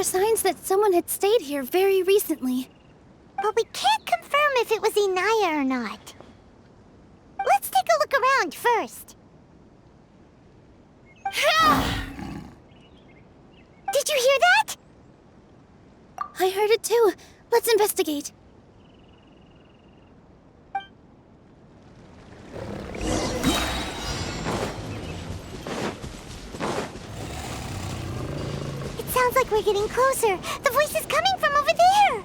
signs that someone had stayed here very recently. But we can't confirm if it was Inaya or not. Let's take a look around first. Did you hear that? I heard it too. Let's investigate. It sounds like we're getting closer. The voice is coming from over there.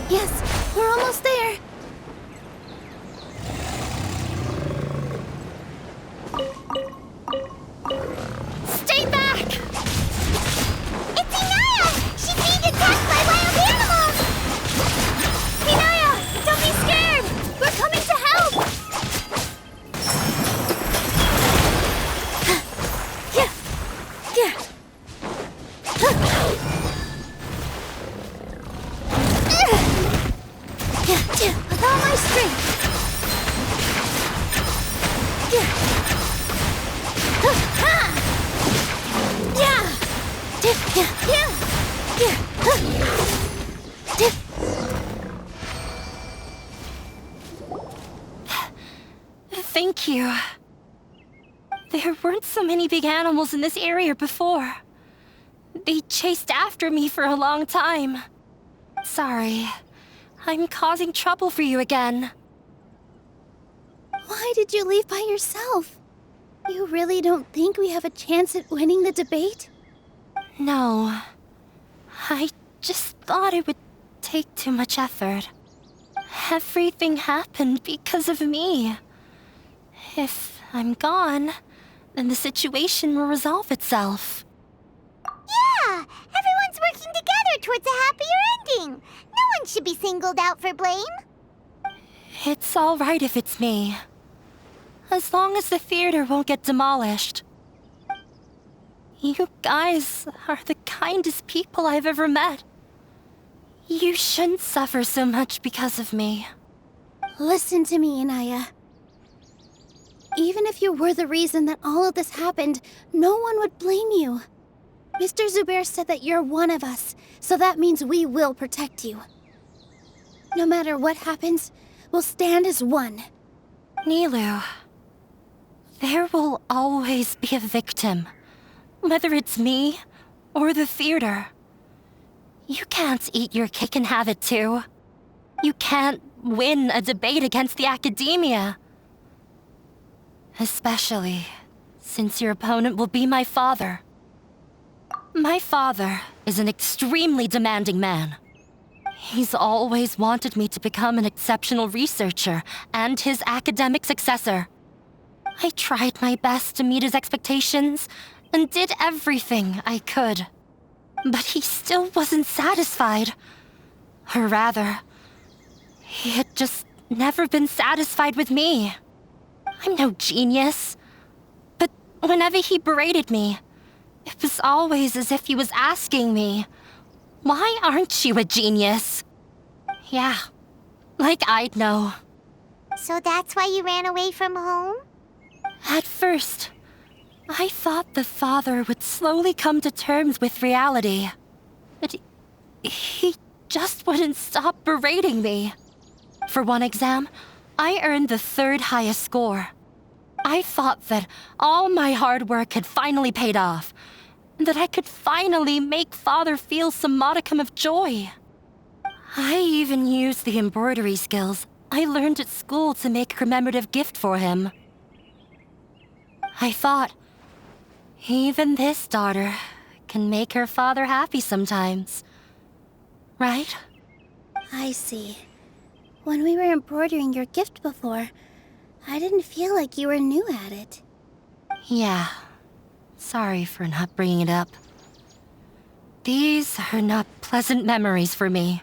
Yes, we're almost there. Stay back! It's Inaya! She's being attacked by wild animals! Inaya, don't be scared! We're coming to help! With all my strength! Thank you. There weren't so many big animals in this area before. They chased after me for a long time. Sorry. I'm causing trouble for you again. Why did you leave by yourself? You really don't think we have a chance at winning the debate? No. I just thought it would take too much effort. Everything happened because of me. If I'm gone, then the situation will resolve itself. Yeah! Everyone's working together towards a happier ending. No one should be singled out for blame. It's all right if it's me. As long as the theater won't get demolished. You guys are the kindest people I've ever met. You shouldn't suffer so much because of me. Listen to me, Inaya. Even if you were the reason that all of this happened, no one would blame you. Mr. Zubair said that you're one of us, so that means we will protect you. No matter what happens, we'll stand as one. Nilou, there will always be a victim, whether it's me or the theater. You can't eat your cake and have it too. You can't win a debate against the academia. Especially since your opponent will be my father. My father is an extremely demanding man. He's always wanted me to become an exceptional researcher and his academic successor. I tried my best to meet his expectations and did everything I could. But he still wasn't satisfied. Or rather, he had just never been satisfied with me. I'm no genius. But whenever he berated me, it was always as if he was asking me, "Why aren't you a genius?" Yeah, like I'd know. So that's why you ran away from home? At first, I thought the father would slowly come to terms with reality. But he just wouldn't stop berating me. For one exam, I earned the 3rd highest score. I thought that all my hard work had finally paid off, and that I could finally make Father feel some modicum of joy. I even used the embroidery skills I learned at school to make a commemorative gift for him. I thought, even this daughter can make her father happy sometimes. Right? I see. When we were embroidering your gift before, I didn't feel like you were new at it. Yeah. Sorry for not bringing it up. These are not pleasant memories for me.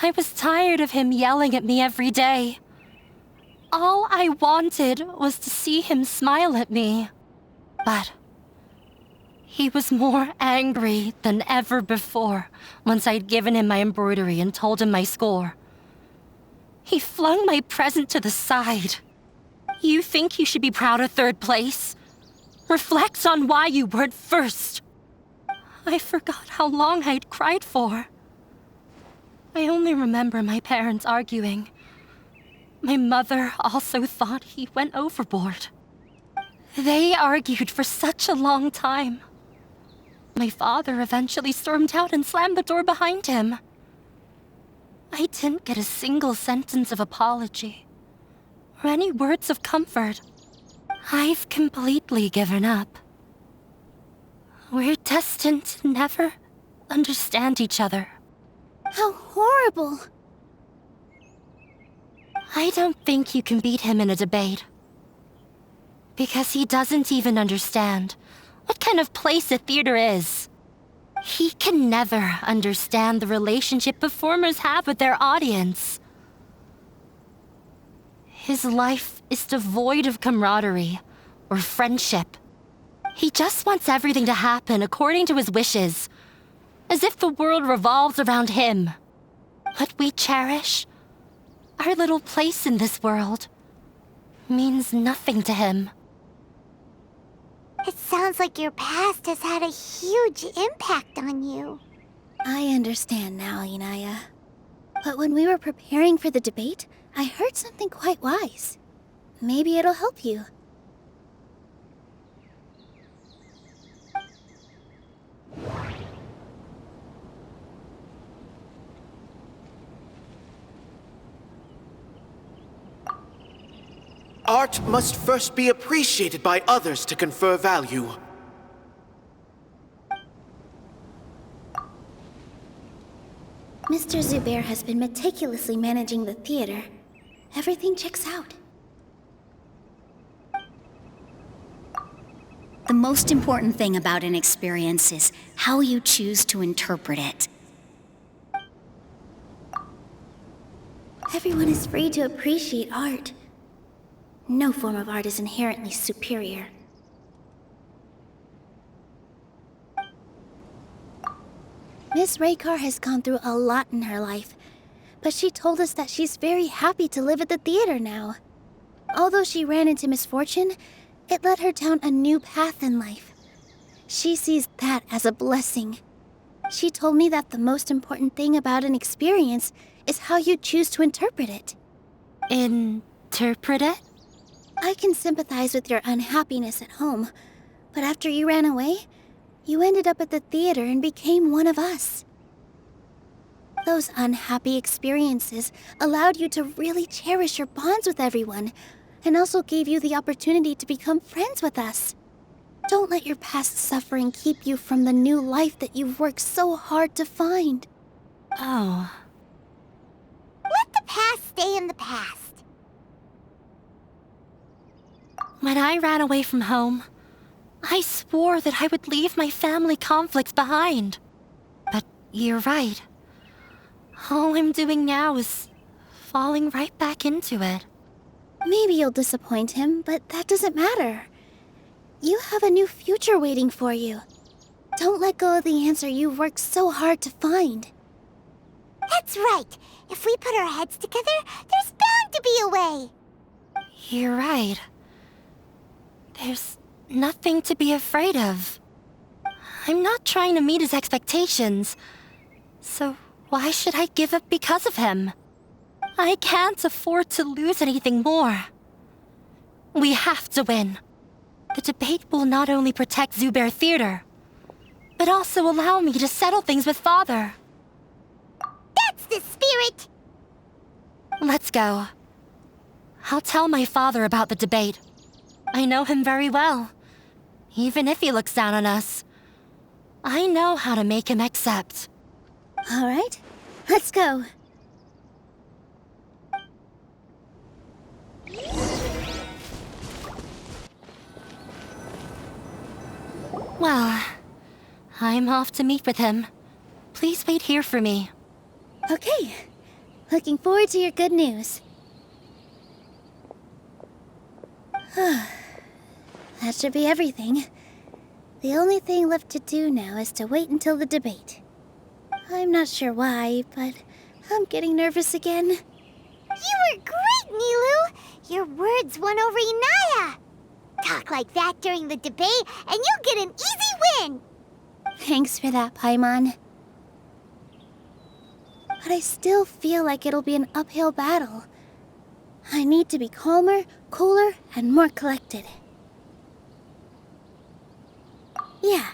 I was tired of him yelling at me every day. All I wanted was to see him smile at me. But he was more angry than ever before once I'd given him my embroidery and told him my score. He flung my present to the side. You think you should be proud of 3rd place? Reflect on why you weren't first. I forgot how long I'd cried for. I only remember my parents arguing. My mother also thought he went overboard. They argued for such a long time. My father eventually stormed out and slammed the door behind him. I didn't get a single sentence of apology or any words of comfort. I've completely given up. We're destined to never understand each other. How horrible! I don't think you can beat him in a debate. Because he doesn't even understand what kind of place a theater is. He can never understand the relationship performers have with their audience. His life is devoid of camaraderie or friendship. He just wants everything to happen according to his wishes, as if the world revolves around him. What we cherish, our little place in this world, means nothing to him. It sounds like your past has had a huge impact on you. I understand now, Inaya. But when we were preparing for the debate, I heard something quite wise. Maybe it'll help you. Art must first be appreciated by others to confer value. Mr. Zubair has been meticulously managing the theater. Everything checks out. The most important thing about an experience is how you choose to interpret it. Everyone is free to appreciate art. No form of art is inherently superior. Miss Raykar has gone through a lot in her life, but she told us that she's very happy to live at the theater now. Although she ran into misfortune, it led her down a new path in life. She sees that as a blessing. She told me that the most important thing about an experience is how you choose to interpret it. Interpret it? I can sympathize with your unhappiness at home, but after you ran away, you ended up at the theater and became one of us. Those unhappy experiences allowed you to really cherish your bonds with everyone, and also gave you the opportunity to become friends with us. Don't let your past suffering keep you from the new life that you've worked so hard to find. Oh. Let the past stay in the past. When I ran away from home, I swore that I would leave my family conflicts behind. But you're right. All I'm doing now is falling right back into it. Maybe you'll disappoint him, but that doesn't matter. You have a new future waiting for you. Don't let go of the answer you've worked so hard to find. That's right. If we put our heads together, there's bound to be a way. You're right. There's nothing to be afraid of. I'm not trying to meet his expectations, so why should I give up because of him? I can't afford to lose anything more. We have to win. The debate will not only protect Zubair Theater, but also allow me to settle things with Father. That's the spirit! Let's go. I'll tell my father about the debate. I know him very well. Even if he looks down on us, I know how to make him accept. All right, let's go. Well, I'm off to meet with him. Please wait here for me. Okay, looking forward to your good news. That should be everything. The only thing left to do now is to wait until the debate. I'm not sure why, but I'm getting nervous again. You were great, Nilou! Your words won over Inaya! Talk like that during the debate, and you'll get an easy win! Thanks for that, Paimon. But I still feel like it'll be an uphill battle. I need to be calmer, cooler, and more collected. Yeah.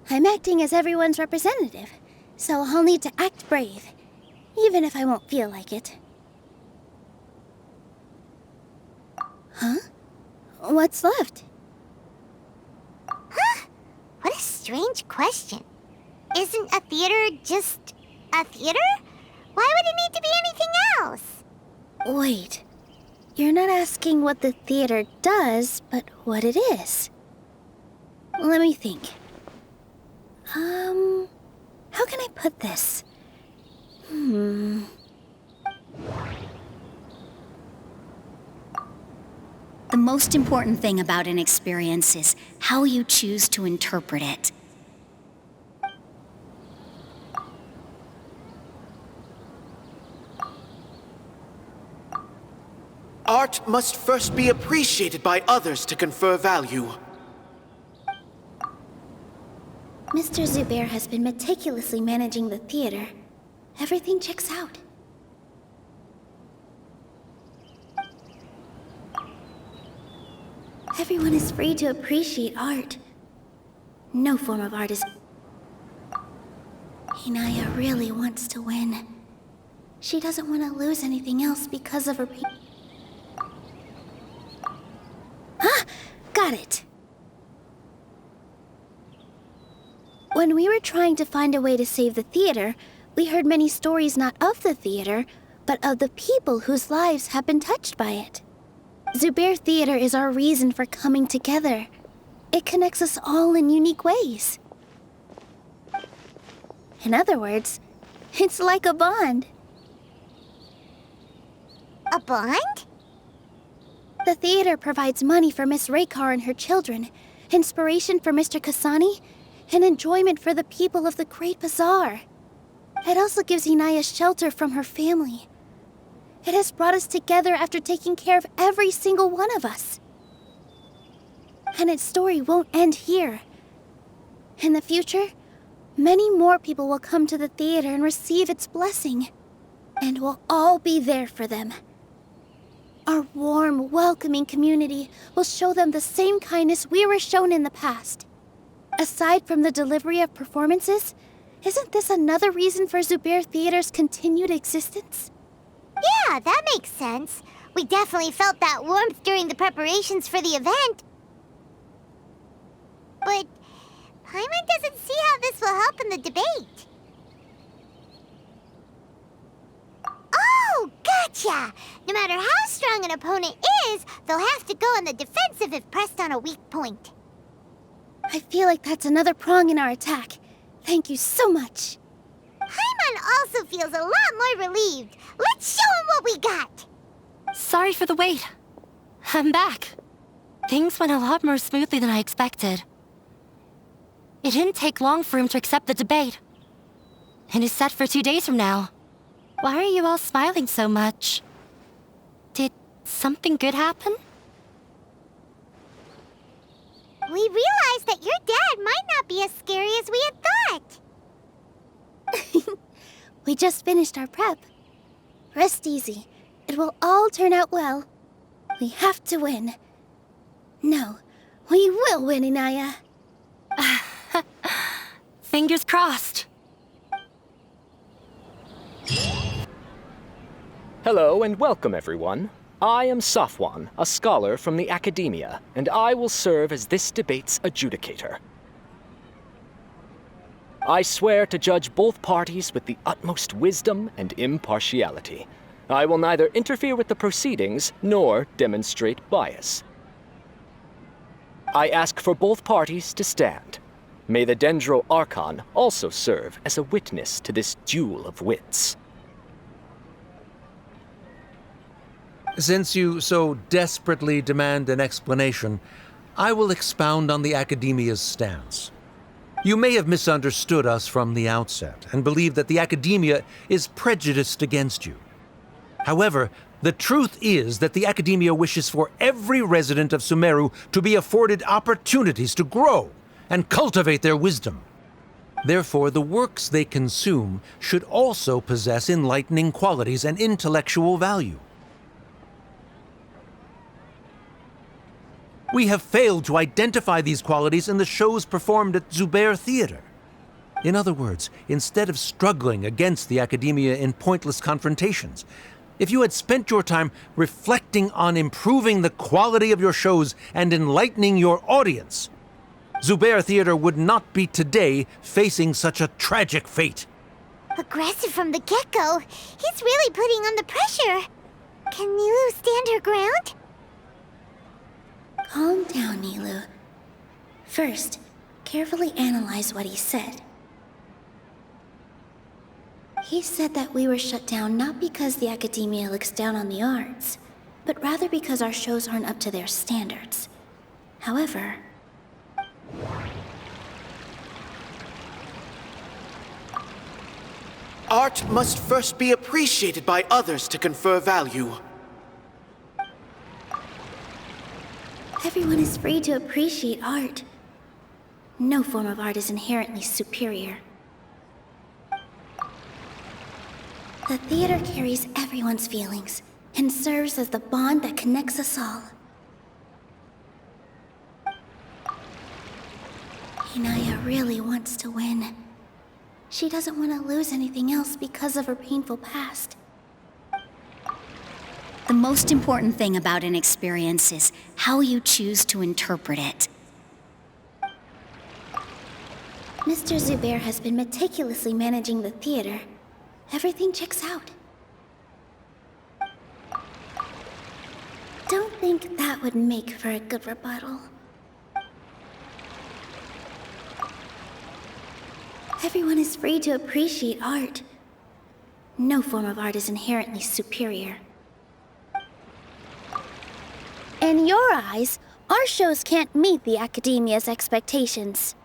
I'm acting as everyone's representative, so I'll need to act brave, even if I won't feel like it. Huh? What's left? Huh? What a strange question. Isn't a theater just a theater? Why would it need to be anything else? Wait. You're not asking what the theater does, but what it is. Let me think. How can I put this? The most important thing about an experience is how you choose to interpret it. Art must first be appreciated by others to confer value. Mr. Zubair has been meticulously managing the theater. Everything checks out. Everyone is free to appreciate art. No form of art is... Inaya really wants to win. She doesn't want to lose anything else because of her... Got it. When we were trying to find a way to save the theater, we heard many stories not of the theater, but of the people whose lives have been touched by it. Zubair Theater is our reason for coming together. It connects us all in unique ways. In other words, it's like a bond. A bond? The theater provides money for Miss Raykar and her children, inspiration for Mr. Kasani, and enjoyment for the people of the Great Bazaar. It also gives Inaya shelter from her family. It has brought us together after taking care of every single one of us. And its story won't end here. In the future, many more people will come to the theater and receive its blessing. And we'll all be there for them. Our warm, welcoming community will show them the same kindness we were shown in the past. Aside from the delivery of performances, isn't this another reason for Zubair Theater's continued existence? Yeah, that makes sense. We definitely felt that warmth during the preparations for the event. But Paimon doesn't see how this will help in the debate. Oh, gotcha! No matter how strong an opponent is, they'll have to go on the defensive if pressed on a weak point. I feel like that's another prong in our attack. Thank you so much. Paimon also feels a lot more relieved. Let's show him what we got! Sorry for the wait. I'm back. Things went a lot more smoothly than I expected. It didn't take long for him to accept the debate. It is set for 2 days from now. Why are you all smiling so much? Did something good happen? We realized that your dad might not be as scary as we had thought. We just finished our prep. Rest easy. It will all turn out well. We have to win. No, we will win, Inaya. Fingers crossed. Hello and welcome, everyone. I am Safwan, a scholar from the Academia, and I will serve as this debate's adjudicator. I swear to judge both parties with the utmost wisdom and impartiality. I will neither interfere with the proceedings nor demonstrate bias. I ask for both parties to stand. May the Dendro Archon also serve as a witness to this duel of wits. Since you so desperately demand an explanation, I will expound on the Academia's stance. You may have misunderstood us from the outset and believe that the Academia is prejudiced against you. However, the truth is that the Academia wishes for every resident of Sumeru to be afforded opportunities to grow and cultivate their wisdom. Therefore, the works they consume should also possess enlightening qualities and intellectual value. We have failed to identify these qualities in the shows performed at Zubair Theater. In other words, instead of struggling against the academia in pointless confrontations, if you had spent your time reflecting on improving the quality of your shows and enlightening your audience, Zubair Theater would not be today facing such a tragic fate. Aggressive from the get-go. He's really putting on the pressure. Can Nilou stand her ground? Calm down, Nilou. First, carefully analyze what he said. He said that we were shut down not because the academia looks down on the arts, but rather because our shows aren't up to their standards. However, Art must first be appreciated by others to confer value. everyone is free to appreciate art. No form of art is inherently superior. The theater carries everyone's feelings and serves as the bond that connects us all. Inaya really wants to win. She doesn't want to lose anything else because of her painful past. The most important thing about an experience is how you choose to interpret it. Mr. Zubair has been meticulously managing the theater. Everything checks out. Don't think that would make for a good rebuttal. Everyone is free to appreciate art. No form of art is inherently superior. In your eyes, our shows can't meet the academia's expectations.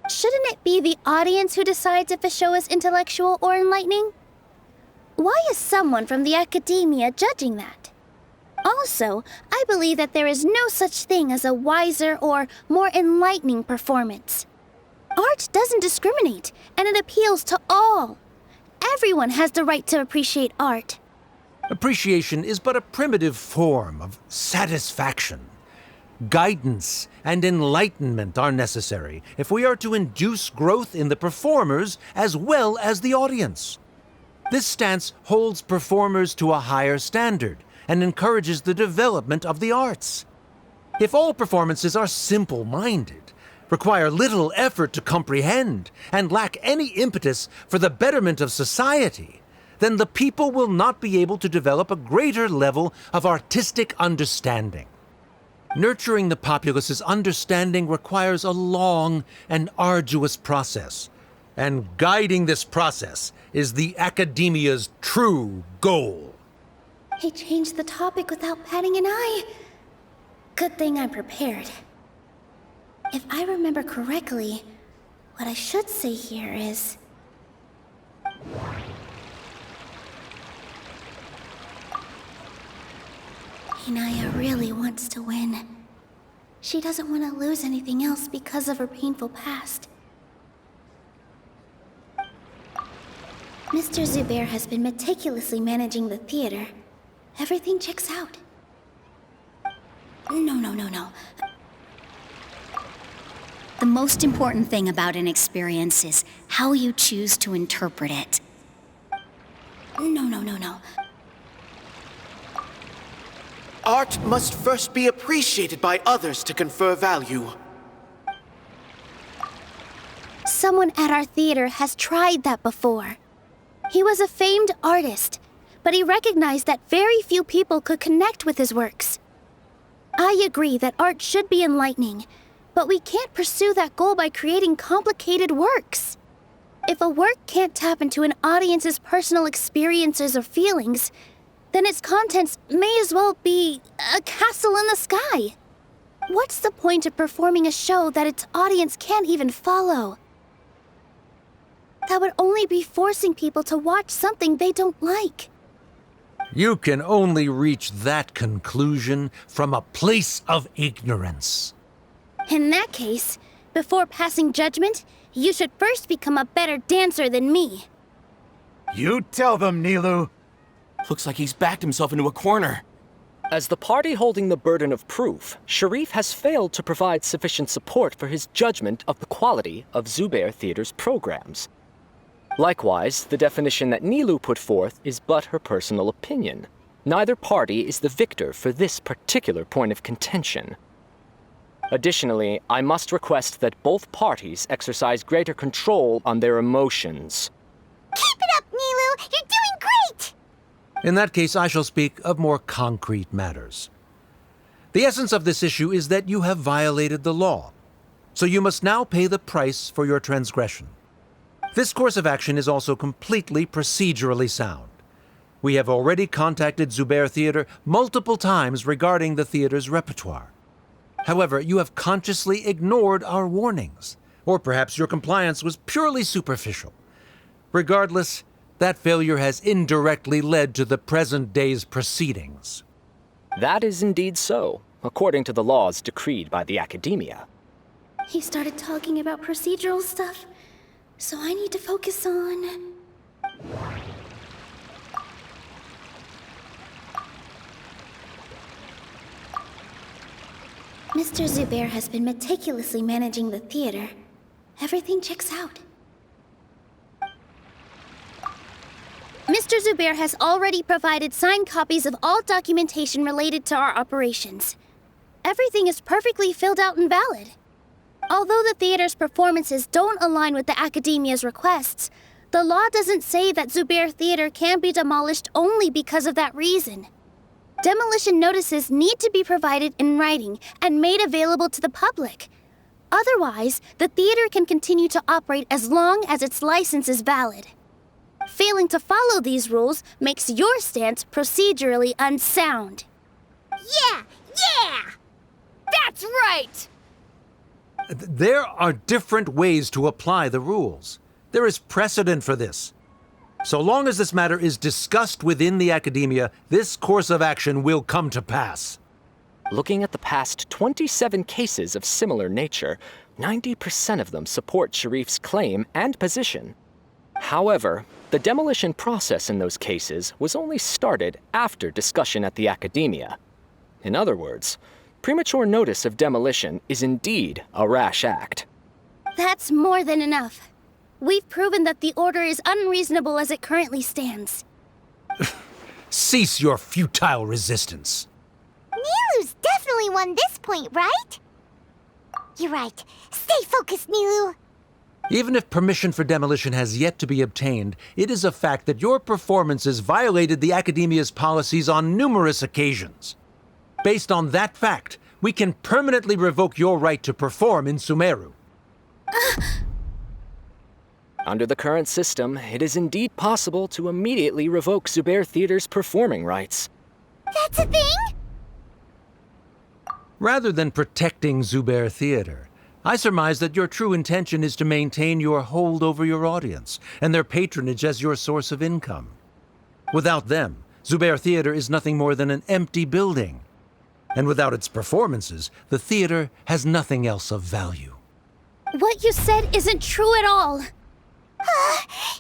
Shouldn't it be the audience who decides if a show is intellectual or enlightening? Why is someone from the academia judging that? Also, I believe that there is no such thing as a wiser or more enlightening performance. Art doesn't discriminate, and it appeals to all. Everyone has the right to appreciate art. Appreciation is but a primitive form of satisfaction. Guidance and enlightenment are necessary if we are to induce growth in the performers as well as the audience. This stance holds performers to a higher standard and encourages the development of the arts. If all performances are simple-minded, require little effort to comprehend, and lack any impetus for the betterment of society, then the people will not be able to develop a greater level of artistic understanding. Nurturing the populace's understanding requires a long and arduous process, and guiding this process is the academia's true goal. He changed the topic without batting an eye. Good thing I'm prepared. If I remember correctly, what I should say here is... Inaya really wants to win. She doesn't want to lose anything else because of her painful past. Mr. Zubair has been meticulously managing the theater. Everything checks out. No. The most important thing about an experience is how you choose to interpret it. No. Art must first be appreciated by others to confer value. Someone at our theater has tried that before. He was a famed artist, but he recognized that very few people could connect with his works. I agree that art should be enlightening, but we can't pursue that goal by creating complicated works. If a work can't tap into an audience's personal experiences or feelings, then its contents may as well be a castle in the sky. What's the point of performing a show that its audience can't even follow? That would only be forcing people to watch something they don't like. You can only reach that conclusion from a place of ignorance. In that case, before passing judgment, you should first become a better dancer than me. You tell them, Nilou. Looks like he's backed himself into a corner. As the party holding the burden of proof, Sharif has failed to provide sufficient support for his judgment of the quality of Zubair Theater's programs. Likewise, the definition that Nilou put forth is but her personal opinion. Neither party is the victor for this particular point of contention. Additionally, I must request that both parties exercise greater control on their emotions. Keep it up, Nilou! You're doing great! In that case, I shall speak of more concrete matters. The essence of this issue is that you have violated the law, so you must now pay the price for your transgression. This course of action is also completely procedurally sound. We have already contacted Zubair Theater multiple times regarding the theater's repertoire. However, you have consciously ignored our warnings, or perhaps your compliance was purely superficial. Regardless, that failure has indirectly led to the present day's proceedings. That is indeed so, according to the laws decreed by the Academia. He started talking about procedural stuff, so I need to focus on... Mr. Zubair has been meticulously managing the theater. Everything checks out. Mr. Zubair has already provided signed copies of all documentation related to our operations. Everything is perfectly filled out and valid. Although the theater's performances don't align with the Academia's requests, the law doesn't say that Zubair Theater can be demolished only because of that reason. Demolition notices need to be provided in writing and made available to the public. Otherwise, the theater can continue to operate as long as its license is valid. Failing to follow these rules makes your stance procedurally unsound. Yeah! That's right! There are different ways to apply the rules. There is precedent for this. So long as this matter is discussed within the Academia, this course of action will come to pass. Looking at the past 27 cases of similar nature, 90% of them support Sharif's claim and position. However, the demolition process in those cases was only started after discussion at the Academia. In other words, premature notice of demolition is indeed a rash act. That's more than enough. We've proven that the order is unreasonable as it currently stands. Cease your futile resistance. Nilou's definitely won this point, right? You're right. Stay focused, Nilou. Even if permission for demolition has yet to be obtained, it is a fact that your performances violated the Academia's policies on numerous occasions. Based on that fact, we can permanently revoke your right to perform in Sumeru. Under the current system, it is indeed possible to immediately revoke Zubair Theater's performing rights. That's a thing? Rather than protecting Zubair Theater, I surmise that your true intention is to maintain your hold over your audience and their patronage as your source of income. Without them, Zubair Theater is nothing more than an empty building. And without its performances, the theater has nothing else of value. What you said isn't true at all.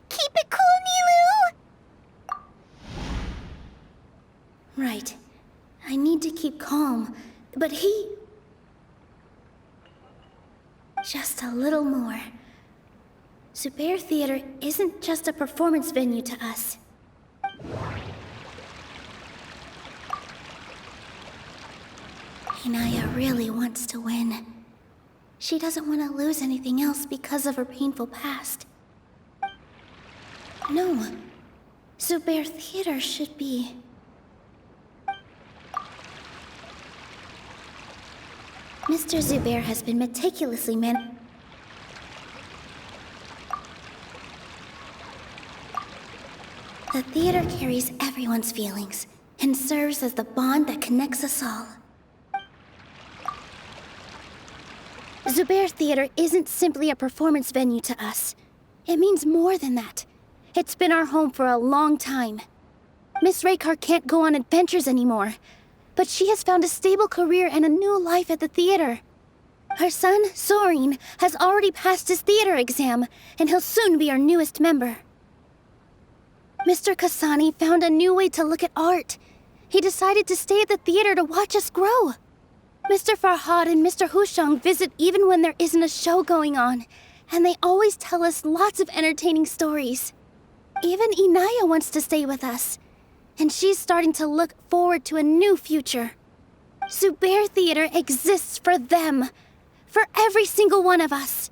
Keep it cool, Nilou! Right. I need to keep calm, but he... Just a little more. Zubair Theater isn't just a performance venue to us. Inaya really wants to win. She doesn't want to lose anything else because of her painful past. No. Zubair Theater should be... Mr. Zubair has been meticulously The theater carries everyone's feelings and serves as the bond that connects us all. Zubair Theater isn't simply a performance venue to us. It means more than that. It's been our home for a long time. Miss Raykar can't go on adventures anymore, but she has found a stable career and a new life at the theater. Our son, Soren, has already passed his theater exam, and he'll soon be our newest member. Mr. Kasani found a new way to look at art. He decided to stay at the theater to watch us grow. Mr. Farhad and Mr. Hushang visit even when there isn't a show going on, and they always tell us lots of entertaining stories. Even Inaya wants to stay with us, and she's starting to look forward to a new future. Zubair Theater exists for them, for every single one of us.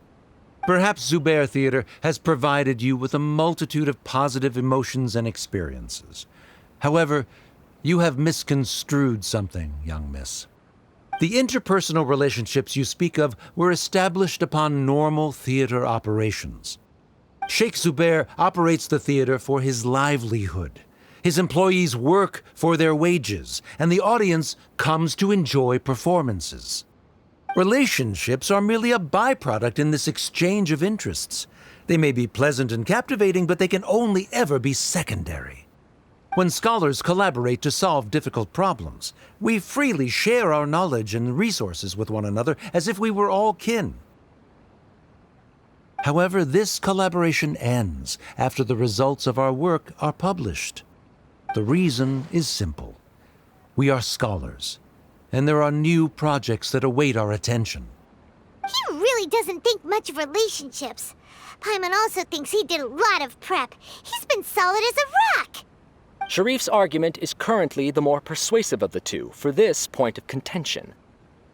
Perhaps Zubair Theater has provided you with a multitude of positive emotions and experiences. However, you have misconstrued something, young miss. The interpersonal relationships you speak of were established upon normal theater operations. Sheikh Zubair operates the theater for his livelihood. His employees work for their wages, and the audience comes to enjoy performances. Relationships are merely a byproduct in this exchange of interests. They may be pleasant and captivating, but they can only ever be secondary. When scholars collaborate to solve difficult problems, we freely share our knowledge and resources with one another as if we were all kin. However, this collaboration ends after the results of our work are published. The reason is simple. We are scholars, and there are new projects that await our attention. He really doesn't think much of relationships. Paimon also thinks he did a lot of prep. He's been solid as a rock. Sharif's argument is currently the more persuasive of the two for this point of contention.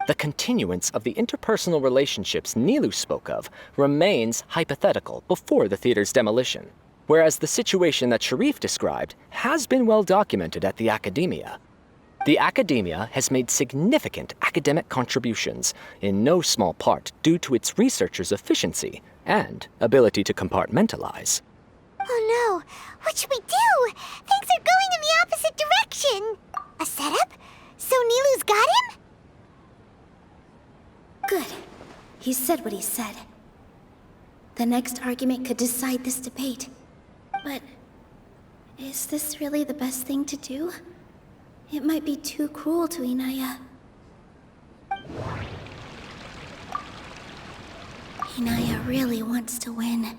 The continuance of the interpersonal relationships Nilou spoke of remains hypothetical before the theater's demolition, whereas the situation that Sharif described has been well documented at the Academia. The Academia has made significant academic contributions, in no small part due to its researchers' efficiency and ability to compartmentalize. Oh no, what should we do? Things are going in the opposite direction. A setup? So Nilou's got him? Good. He said what he said. The next argument could decide this debate. But is this really the best thing to do? It might be too cruel to Inaya. Inaya really wants to win.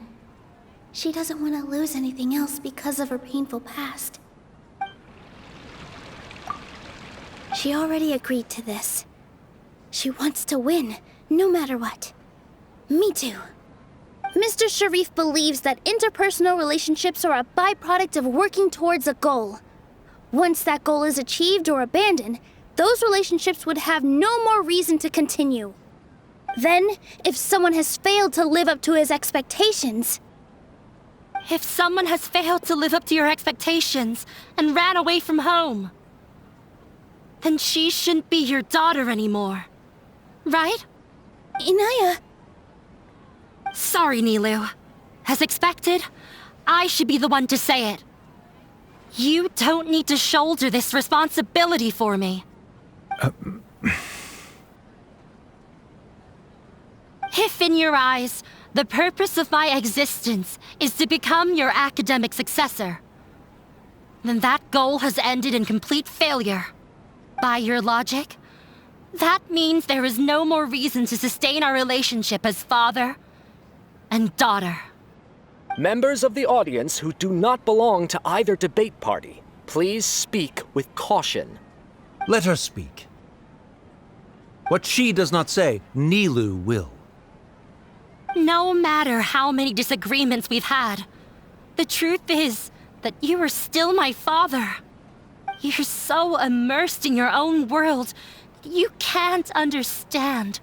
She doesn't want to lose anything else because of her painful past. She already agreed to this. She wants to win, no matter what. Me too. Mr. Sharif believes that interpersonal relationships are a byproduct of working towards a goal. Once that goal is achieved or abandoned, those relationships would have no more reason to continue. Then, if someone has failed to live up to his expectations... If someone has failed to live up to your expectations and ran away from home, then she shouldn't be your daughter anymore. Right? Inaya... Sorry, Nilou. As expected, I should be the one to say it. You don't need to shoulder this responsibility for me. If in your eyes, the purpose of my existence is to become your academic successor, then that goal has ended in complete failure. By your logic, that means there is no more reason to sustain our relationship as father and daughter. Members of the audience who do not belong to either debate party, please speak with caution. Let her speak. What she does not say, Nilou will. No matter how many disagreements we've had, the truth is that you are still my father. You're so immersed in your own world that you can't understand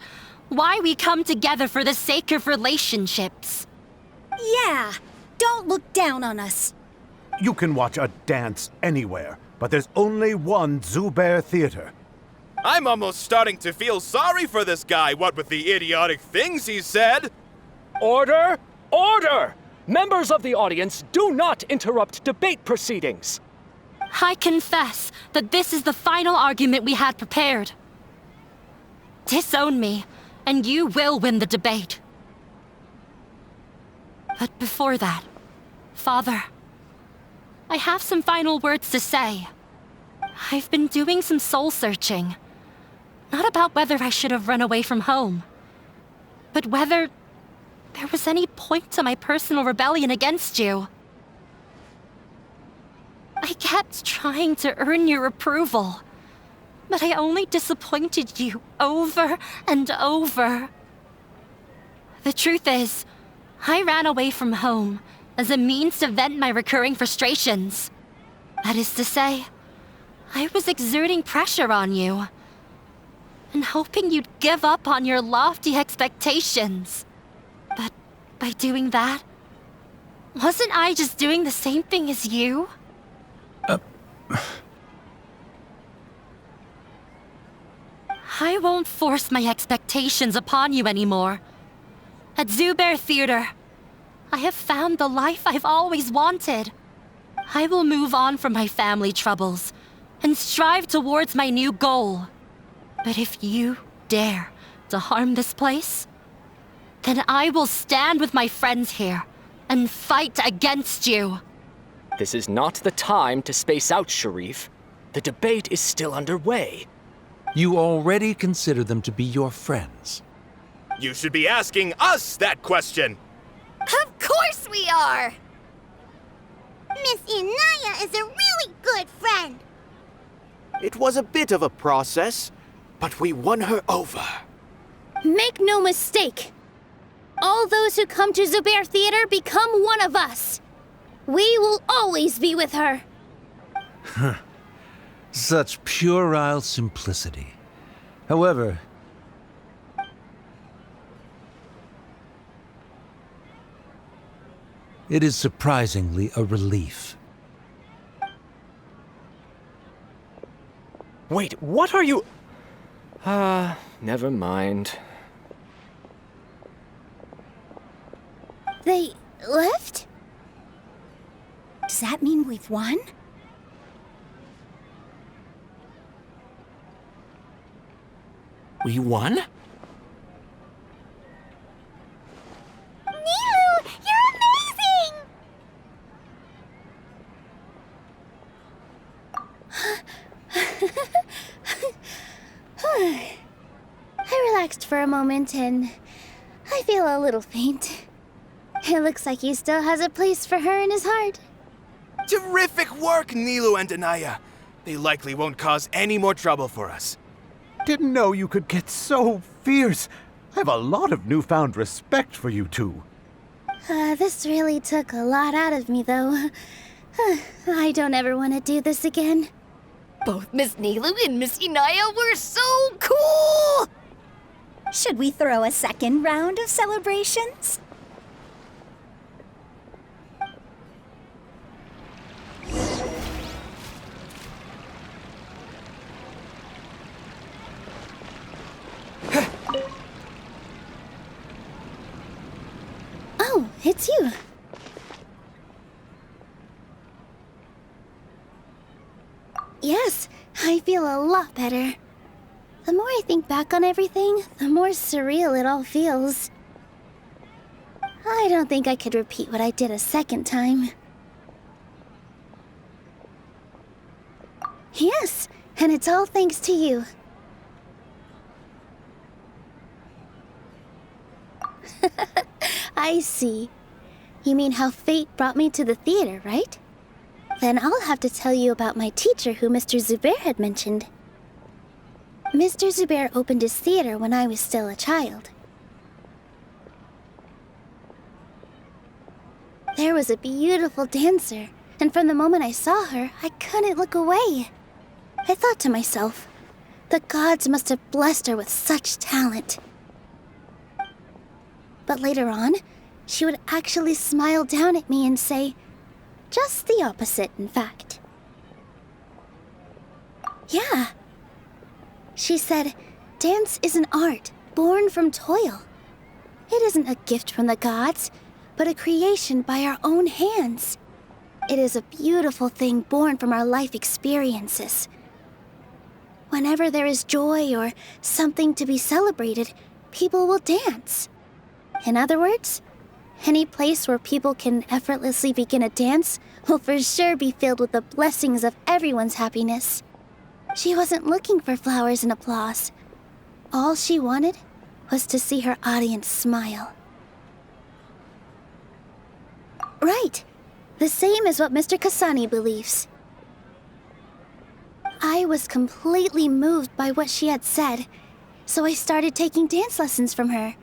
why we come together for the sake of relationships. Yeah, don't look down on us. You can watch a dance anywhere, but there's only one Zubair Theater. I'm almost starting to feel sorry for this guy, what with the idiotic things he said. Order! Order! Members of the audience, do not interrupt debate proceedings. I confess that this is the final argument we had prepared. Disown me, and you will win the debate. But before that, Father, I have some final words to say. I've been doing some soul searching. Not about whether I should have run away from home, but whether there was any point to my personal rebellion against you. I kept trying to earn your approval, but I only disappointed you over and over. The truth is, I ran away from home as a means to vent my recurring frustrations. That is to say, I was exerting pressure on you and hoping you'd give up on your lofty expectations. But by doing that, wasn't I just doing the same thing as you? I won't force my expectations upon you anymore. At Zubehr Theater, I have found the life I've always wanted. I will move on from my family troubles and strive towards my new goal. But if you dare to harm this place, then I will stand with my friends here and fight against you. This is not the time to space out, Sharif. The debate is still underway. You already consider them to be your friends. You should be asking us that question. Of course we are! Miss Inaya is a really good friend. It was a bit of a process, but we won her over. Make no mistake. All those who come to Zubehr Theater become one of us. We will always be with her. Such puerile simplicity. However, it is surprisingly a relief. Wait, what are you... never mind. They left? Does that mean we've won? We won? Nilou, you're amazing! I relaxed for a moment and I feel a little faint. It looks like he still has a place for her in his heart. Terrific work, Nilou and Anaya. They likely won't cause any more trouble for us. Didn't know you could get so fierce. I have a lot of newfound respect for you two. This really took a lot out of me, though. I don't ever want to do this again. Both Miss Nilou and Miss Inaya were so cool! Should we throw a second round of celebrations? Oh, it's you. Yes, I feel a lot better. The more I think back on everything, the more surreal it all feels. I don't think I could repeat what I did a second time. Yes, and it's all thanks to you. I see. You mean how fate brought me to the theater, right? Then I'll have to tell you about my teacher who Mr. Zubehr had mentioned. Mr. Zubehr opened his theater when I was still a child. There was a beautiful dancer, and from the moment I saw her, I couldn't look away. I thought to myself, the gods must have blessed her with such talent. But later on, she would actually smile down at me and say, just the opposite, in fact. Yeah. She said, dance is an art born from toil. It isn't a gift from the gods, but a creation by our own hands. It is a beautiful thing born from our life experiences. Whenever there is joy or something to be celebrated, people will dance. In other words, any place where people can effortlessly begin a dance will for sure be filled with the blessings of everyone's happiness. She wasn't looking for flowers and applause. All she wanted was to see her audience smile. Right. The same as what Mr. Kasani believes. I was completely moved by what she had said, so I started taking dance lessons from her.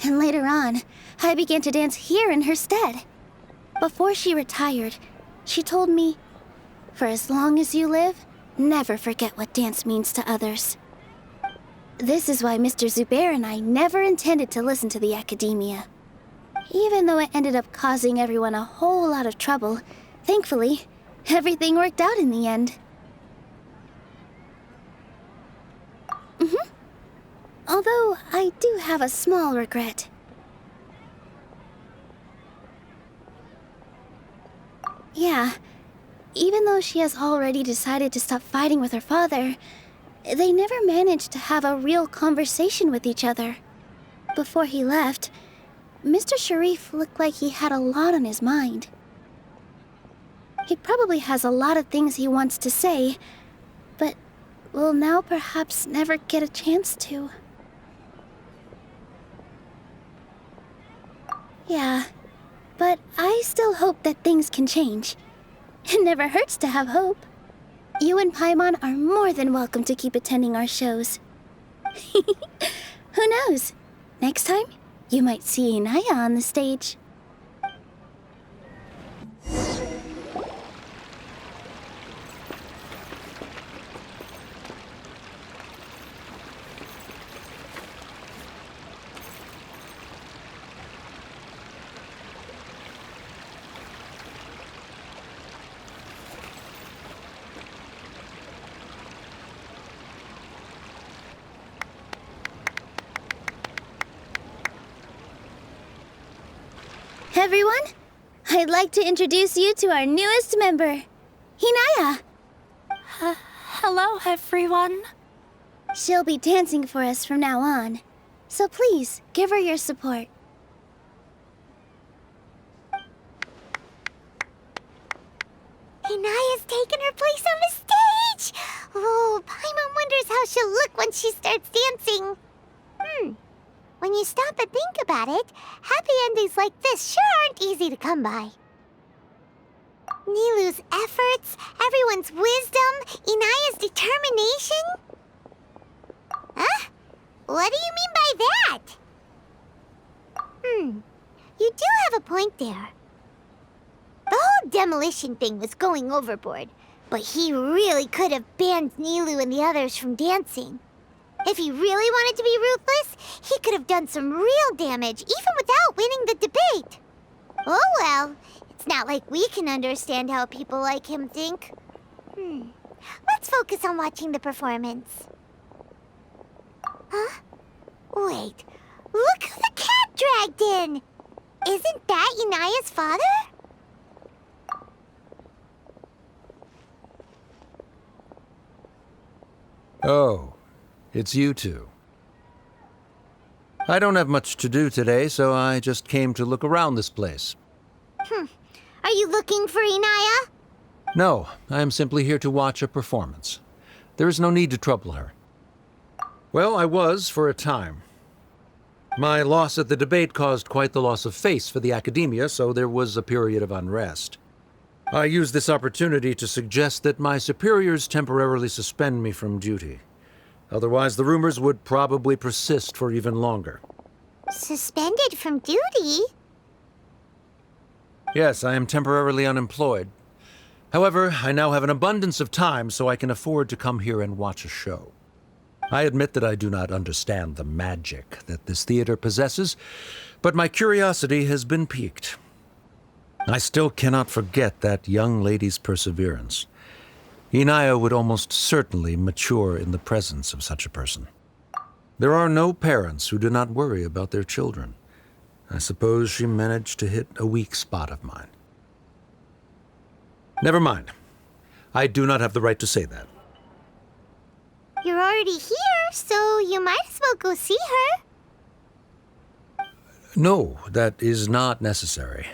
And later on, I began to dance here in her stead. Before she retired, she told me, "For as long as you live, never forget what dance means to others." This is why Mr. Zubair and I never intended to listen to the academia. Even though it ended up causing everyone a whole lot of trouble, thankfully, everything worked out in the end. Although, I do have a small regret. Yeah, even though she has already decided to stop fighting with her father, they never managed to have a real conversation with each other. Before he left, Mr. Sharif looked like he had a lot on his mind. He probably has a lot of things he wants to say, but will now perhaps never get a chance to. Yeah, but I still hope that things can change. It never hurts to have hope. You and Paimon are more than welcome to keep attending our shows. Who knows? Next time, you might see Inaya on the stage. Everyone, I'd like to introduce you to our newest member, Inaya. Hello, everyone. She'll be dancing for us from now on, so please give her your support. Inaya's taken her place on the stage! Oh, Paimon wonders how she'll look when she starts dancing. When you stop and think about it, happy endings like this sure aren't easy to come by. Nilou's efforts, everyone's wisdom, Inaya's determination? Huh? What do you mean by that? You do have a point there. The whole demolition thing was going overboard, but he really could have banned Nilou and the others from dancing. If he really wanted to be ruthless, he could have done some real damage, even without winning the debate. Oh well, it's not like we can understand how people like him think. Let's focus on watching the performance. Huh? Wait, look who the cat dragged in! Isn't that Inaya's father? Oh, it's you two. I don't have much to do today, so I just came to look around this place. Are you looking for Inaya? No, I am simply here to watch a performance. There is no need to trouble her. Well, I was for a time. My loss at the debate caused quite the loss of face for the academia, so there was a period of unrest. I used this opportunity to suggest that my superiors temporarily suspend me from duty. Otherwise, the rumors would probably persist for even longer. Suspended from duty? Yes, I am temporarily unemployed. However, I now have an abundance of time, so I can afford to come here and watch a show. I admit that I do not understand the magic that this theater possesses, but my curiosity has been piqued. I still cannot forget that young lady's perseverance. Inaya would almost certainly mature in the presence of such a person. There are no parents who do not worry about their children. I suppose she managed to hit a weak spot of mine. Never mind. I do not have the right to say that. You're already here, so you might as well go see her. No, that is not necessary.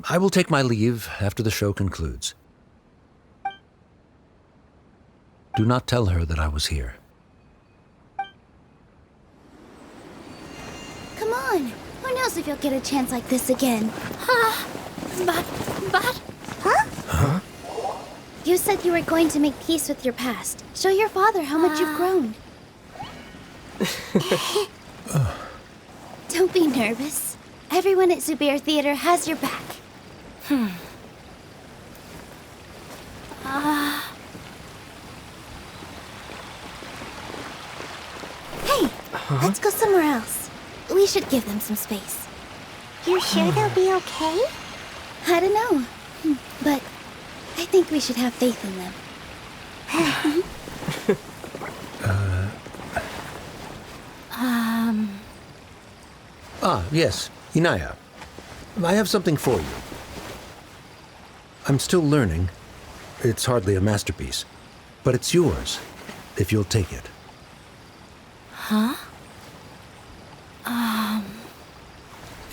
I will take my leave after the show concludes. Do not tell her that I was here. Come on. Who knows if you'll get a chance like this again? But... Huh? You said you were going to make peace with your past. Show your father how much you've grown. Don't be nervous. Everyone at Zubair Theater has your back. Hey, let's go somewhere else. We should give them some space. You sure they'll be okay? I don't know, but I think we should have faith in them. Yes, Inaya. I have something for you. I'm still learning. It's hardly a masterpiece, but it's yours, if you'll take it. Huh?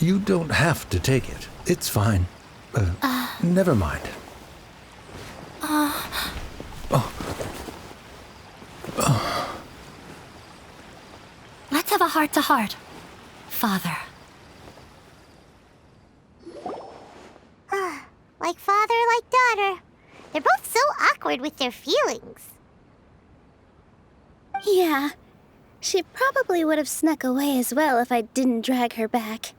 You don't have to take it. It's fine. Never mind. Let's have a heart-to-heart, Father. Like father, like daughter. They're both so awkward with their feelings. Yeah, she probably would have snuck away as well if I didn't drag her back.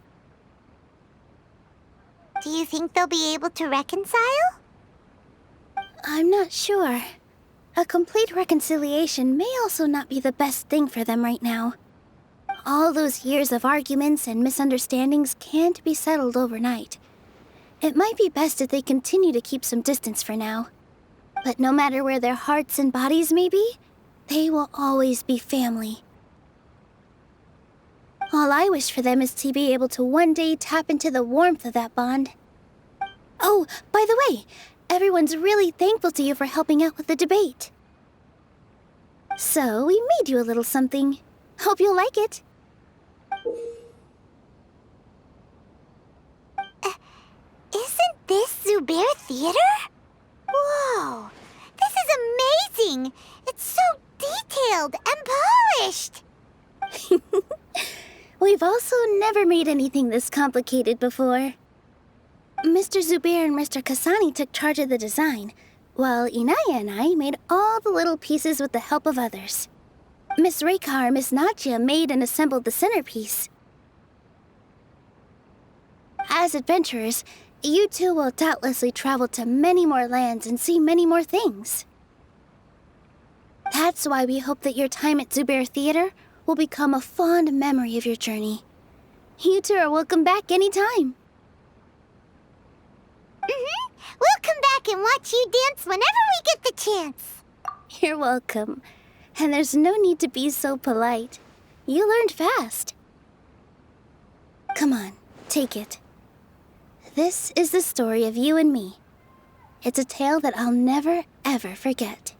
Do you think they'll be able to reconcile? I'm not sure. A complete reconciliation may also not be the best thing for them right now. All those years of arguments and misunderstandings can't be settled overnight. It might be best if they continue to keep some distance for now. But no matter where their hearts and bodies may be, they will always be family. All I wish for them is to be able to one day tap into the warmth of that bond. Oh, by the way, everyone's really thankful to you for helping out with the debate. So, we made you a little something. Hope you'll like it. Isn't this Zubair Theater? Whoa! This is amazing! It's so detailed and polished! We've also never made anything this complicated before. Mr. Zubair and Mr. Kasani took charge of the design, while Inaya and I made all the little pieces with the help of others. Miss Reika or Miss Nadja made and assembled the centerpiece. As adventurers, you two will doubtlessly travel to many more lands and see many more things. That's why we hope that your time at Zubair Theater will become a fond memory of your journey. You two are welcome back anytime. We'll come back and watch you dance whenever we get the chance. You're welcome. And there's no need to be so polite. You learned fast. Come on, take it. This is the story of you and me. It's a tale that I'll never, ever forget.